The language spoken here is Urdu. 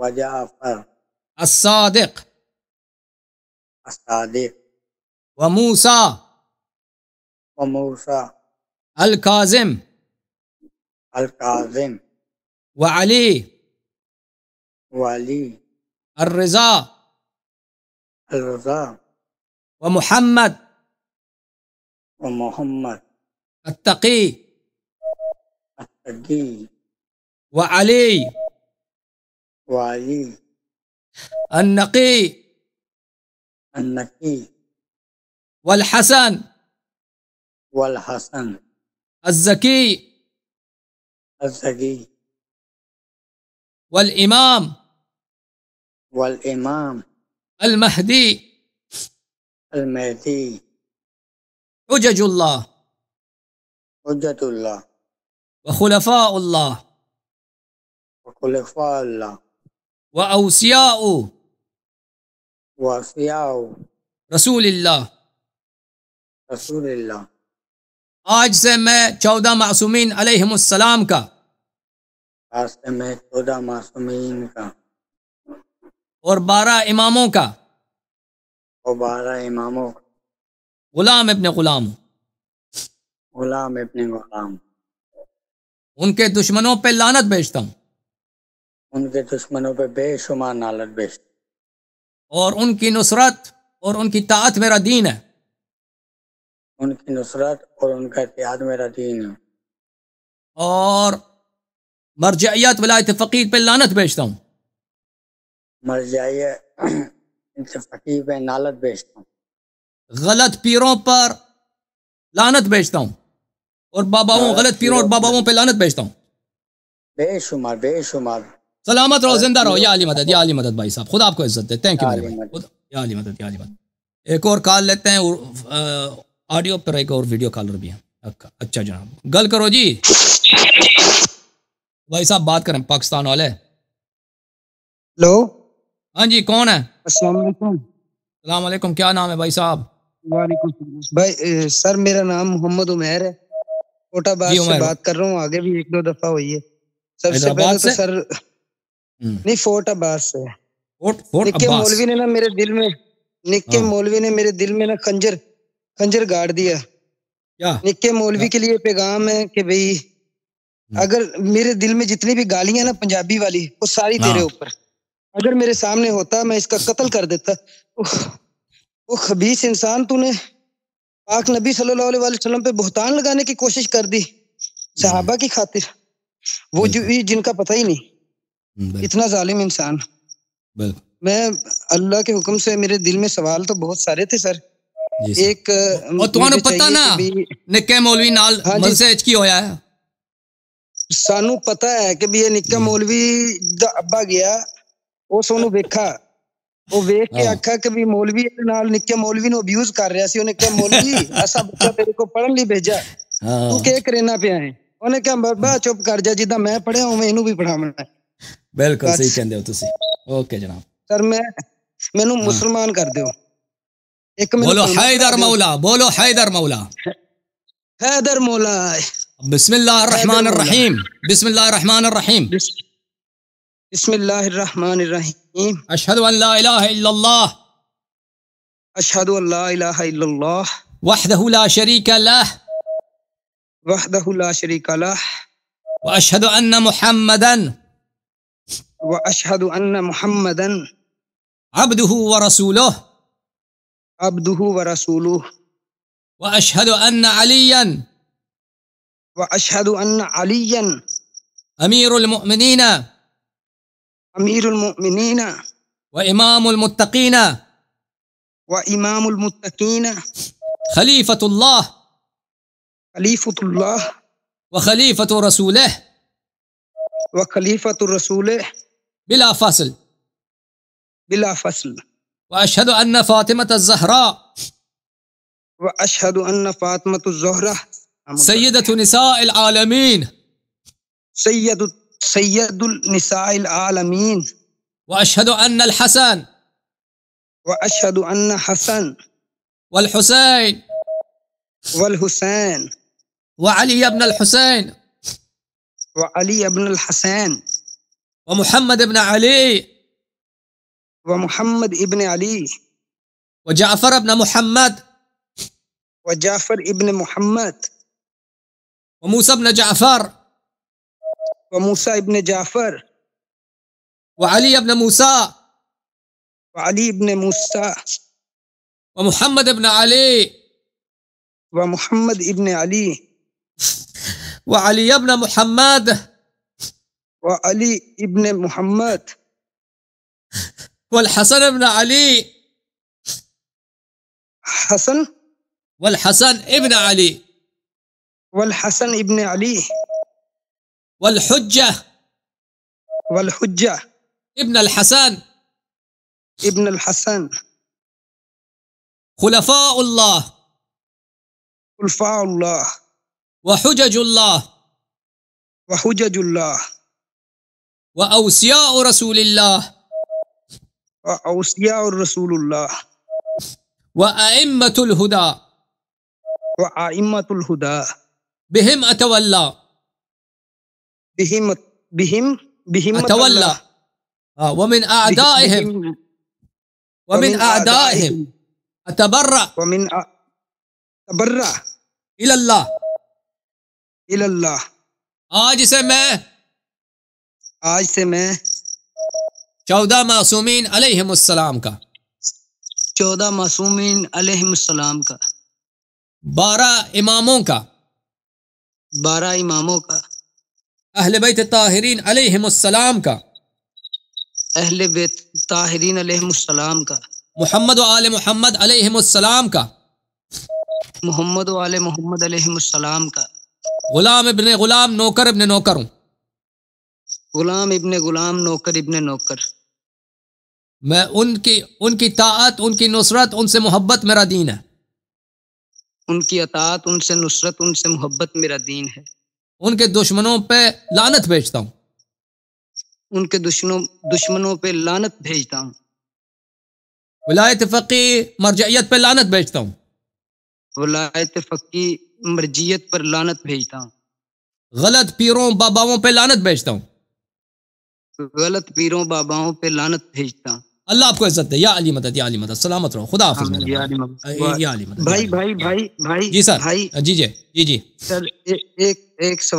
وجعفر الصادق الصادق وموسى وموسى الكاظم الكاظم وعلي وعلي الرضا الرضا ومحمد ومحمد التقي التقي وعلي وعلي النقي النقي والحسن والحسن الزكي الزكي والإمام والإمام المهدي المهدي حجج الله حجة الله وخلفاء الله وخلفاء الله وأوصياء وأصفياء رسول اللہ. رسول اللہ. آج سے میں 14 معصومین علیہم السلام کا، آج سے میں 14 معصومین کا اور 12 اماموں کا اور 12 اماموں کا غلام ابن غلام، غلام ابن غلام، ان کے دشمنوں پہ لعنت بھیجتا ہوں ان کے دشمنوں پہ بے شمار لعنت بھیجتا ہوں، اور ان کی نصرت اور ان کی طاعت میرا دین ہے. ان کی نصرت اور ان کا اتحاد میرا دین ہے، اور مرجعیت ولایت فقیر پہ لعنت بھیجتا ہوں. مرجعیہ ان سے فقیر پہ لعنت بھیجتا ہوں، غلط پیروں پر لعنت بھیجتا ہوں، اور باباؤں، غلط پیروں اور باباؤں پہ لعنت بھیجتا ہوں. بے شمار بے شمار. سلامت رہو، زندہ رہو. یا علی مدد، یا علی مدد. بھائی صاحب خدا آپ کو عزت دے. تھینک یو میرے بھائی. یا علی مدد، یا علی مدد. ایک اور کال لیتے ہیں، آڈیو پر ایک اور ویڈیو کالر بھی ہے. اچھا جناب، گل کرو جی بھائی صاحب، بات کریں پاکستان والے. ہلو، ہاں جی، کون ہے؟ السلام علیکم. السلام علیکم، کیا نام ہے بھائی صاحب؟ وعلیکم السلام بھائی. سر میرا نام محمد عمیر ہے، کوٹا جی باز سے عمیر، بات کر رہا ہوں. آگے بھی 1-2 دفعہ ہوئی ہے. سب سے حیدرآباد پہلے تو سے؟ سر نہیں، فورٹ عباس سے. فورٹ نکے عباس. مولوی نے نا میرے دل میں، نکے ہاں. مولوی نے میرے دل میں نا خنجر گاڑ دیا. کیا؟ نکے مولوی کے لیے پیغام ہے کہ بھئی اگر میرے دل میں جتنی بھی گالیاں نا پنجابی والی، وہ ساری تیرے اوپر، اگر میرے سامنے ہوتا میں اس کا قتل کر دیتا. وہ خبیث انسان، تو نے پاک نبی صلی اللہ علیہ وسلم پہ بہتان لگانے کی کوشش کر دی صحابہ کی خاطر. وہ جو جن کا پتہ ہی نہیں، اتنا ظالم انسان. میں اللہ کے حکم سے، میرے دل میں سوال تو بہت سارے تھے سر. ایک اور تمہیں پتہ نا نکے مولوی نال ملسے کی ہویا ہے؟ سانو پتہ ہے کہ بھی یہ نکا مولوی دا ابا گیا، وہ سونو ویکھا، وہ ویکھ کے آکھا کہ بھی مولوی نال نکے مولوی نو ابیوز کر رہا سی. انہیں کہا مولوی ایسا بچہ تیرے کو پڑھن لی بھیجا، تو کیا کرینا پیا ہے؟ انہیں کہا بابا چپ کر جا، جدہ میں پڑھیا ہوں میں انہوں بھی پڑھاونا ہے. بالکل صحیح کہندے ہو تسی. اوکے جناب. سر مینوں مسلمان کر دیو. بولو حیدر مولا، بولو حیدر مولا. حیدر مولا. بسم اللہ الرحمن الرحیم. بسم اللہ الرحمن الرحیم. بسم اللہ الرحمن الرحیم. اشہد ان لا الہ الا اللہ، اشہد ان لا الہ الا اللہ، وحدہ لا شریک لہ، وحدہ لا شریک لہ، واشہد ان محمدا واشہد ان محمدا عبدہ ورسولہ، عبدہ ورسولہ، واشہد ان علیا واشہد ان علیا امیر المؤمنین امیر المؤمنین وامام المتقین وامام المتقین خلیفۃ اللہ خلیفۃ اللہ وخلیفۃ رسولہ وخلیفۃ الرسول بلا فصل، بلا فصل، واشہد ان فاطمۃ الزہراء واشہد ان فاطمۃ الزہرا سیدۃ نساء العالمین، سید النساء العالمین، واشہد ان الحسن واشہد ان حسن والحسین والحسین وعلی ابن الحسین وعلی ابن الحسین ومحمد ابن علي ومحمد ابن علي وجعفر ابن محمد وجعفر ابن محمد وموسى ابن جعفر وموسى ابن جعفر وعلي ابن موسى وعلي ابن موسى ومحمد ابن علي ومحمد ابن علي وعلي ابن محمد وعلي ابن محمد والحسن ابن علي حسن والحسن ابن علي والحسن ابن علي والحجة والحجة ابن الحسن ابن الحسن خلفاء الله خلفاء الله وحجج الله وحجج الله وأوصياء رسول الله وأوصياء رسول الله وأئمة الهدى وأئمة الهدى بهم أتولى بهم أتولى ومن أعدائهم أتبرأ تبرع إلى الله. إلى الله. آج سے میں 14 معصومین علیہم السلام کا 14 معصومین علیہم السلام کا 12 اماموں کا 12 اماموں کا اہل بیت طاہرین علیہم السلام کا اہل بیت طاہرین علیہم السلام کا محمد و آل محمد علیہم السلام کا محمد و آل محمد علیہم السلام کا غلام ابن غلام نوکر ابن نوکر ہوں. غلام ابن غلام نوکر ابن نوکر. میں ان کی طاعت ان کی نصرت ان سے محبت میرا دین ہے. ان کی اطاعت ان سے نصرت ان سے محبت میرا دین ہے. ان کے دشمنوں پہ لعنت بھیجتا ہوں. ان کے دشمنوں پہ لعنت بھیجتا ہوں. ولایت فقی مرجعیت پہ لعنت بھیجتا ہوں. ولایت فقی مرجعیت پر لعنت بھیجتا ہوں. غلط پیروں باباؤں پہ لعنت بھیجتا ہوں. غلط پیروں باباؤں پہ لعنت بھیجتا ہوں. اللہ آپ کو عزت دے. یا علی مدد یا علی مدد. سلامت رہو. خدا حافظ. یا علی مدد. بھائی جی سر. جی جی سر ایک سوال